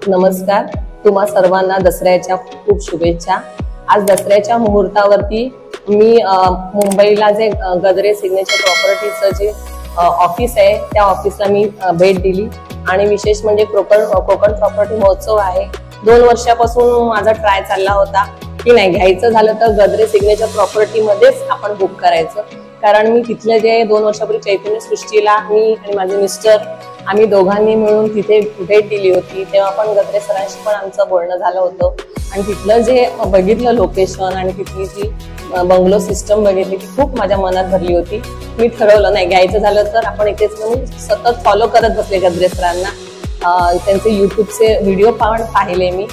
नमस्कार, तुम्हा सर्वांना दसऱ्याच्या खूप शुभेच्छा। आज दसऱ्याच्या मुहूर्तावरती मी मुंबईला जे गजरे सिग्नेचर प्रॉपर्टीचं जे ऑफिस आहे त्या ऑफिसला मी भेट दिली आणि विशेष म्हणजे कोकण प्रॉपर्टी महोत्सव आहे। 2 वर्षापासून माझा ट्राय चालला होता की नाही घ्यायचं झालं तर गजरे सिग्नेचर प्रॉपर्टी मध्येच आपण बुक करायचं, कारण मी तिथले जे 2 वर्षापूर्वी चैतन्य सृष्टीला मी आणि माझे मिस्टर आम्ही दोघांनी मिळून तिथे भेट दिली होती। तेव्हा पण गजरे सरांशी पण आमचं बोलणं झालं होतं आणि तिथलं जे बघितलं लोकेशन आणि तिथली जी बंगलो सिस्टम बघितली की खूप माझ्या मनात भरली होती। मी ठरवलं नाही घ्यायचं झालं तर आपण इथेच म्हणून सतत फॉलो करत बसले गजरे सरांना। त्यांचे यूट्यूबचे व्हिडिओ पण पाहिले मी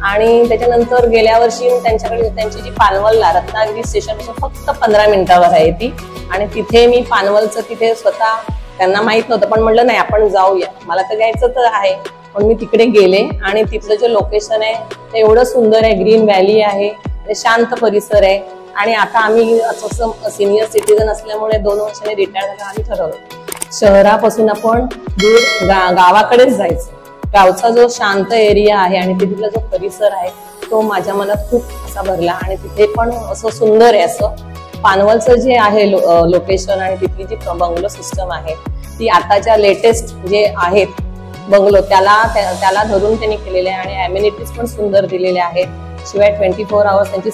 आणि त्याच्यानंतर गेल्या वर्षी त्यांच्याकडे त्यांची जी पानवलला रत्नागिरी स्टेशन फक्त 15 मिनिटावर आहे ती आणि तिथे मी पानवलचं तिथे स्वतः त्यांना माहित नव्हतं पण म्हटलं नाही आपण जाऊया, मला तर घ्यायचं तर आहे। पण मी तिकडे गेले आणि तिथलं जे लोकेशन आहे ते एवढं सुंदर आहे, ग्रीन व्हॅली आहे, शांत परिसर आहे आणि आता आम्ही असं सिनियर सिटीजन असल्यामुळे 2 वर्षांनी रिटायर झालं आम्ही ठरवलं शहरापासून आपण दूर गावाकडेच जायचं। गावचा जो शांत एरिया आहे आणि तिथला जो परिसर आहे तो माझ्या मनात खूप असा भरला आणि तिथे पण असं सुंदर आहे। असं पानवलचं जे आहे लोकेशन आणि तिथली जी बंगलो सिस्टम आहे ती आताच्या लेटेस्ट जे आहेत बंगलो त्याला धरून त्यांनी केलेले आहे आणि अम्युनिटीज पण सुंदर दिलेले आहेत। शिवाय 24 आवर्स त्यांची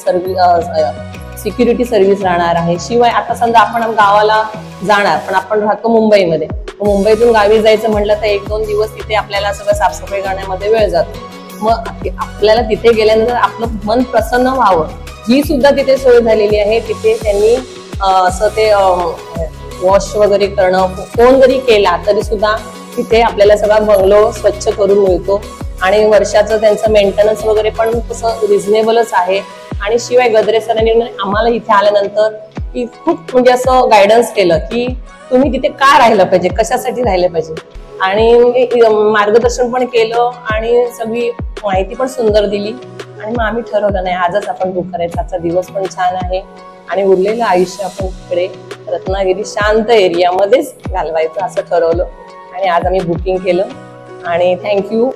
सिक्युरिटी सर्व्हिस राहणार आहे। शिवाय आता समजा आपण गावाला जाणार पण आपण राहतो मुंबईमध्ये, मुंबईतून गावी जायचं म्हटलं तर 1-2 दिवस तिथे आपल्याला सगळं साफसफाई करण्यामध्ये वेळ जातो। मग आपल्याला तिथे गेल्यानंतर आपलं मन प्रसन्न व्हावं ही सुद्धा तिथे सोय झालेली आहे। तिथे त्यांनी असं ते वॉश वगैरे करणं कोण जरी केला तरी सुद्धा तिथे आपल्याला सगळा बंगलो स्वच्छ करून मिळतो आणि वर्षाचं त्यांचं मेंटेनन्स वगैरे पण तसं रिझनेबलच आहे। आणि शिवाय गजरे सरांनी आम्हाला इथे आल्यानंतर की खूप म्हणजे असं गायडन्स केलं की तुम्ही तिथे का राहिलं पाहिजे, कशासाठी राहिलं पाहिजे आणि मार्गदर्शन पण केलं आणि सगळी माहिती पण सुंदर दिली आणि मग आम्ही ठरवलं नाही आजच आपण बुक करायचं। आजचा दिवस पण छान आहे आणि उरलेलं आयुष्य आपण तिकडे रत्नागिरी शांत एरियामध्येच घालवायचं असं ठरवलं आणि आज आम्ही बुकिंग केलं आणि थँक्यू।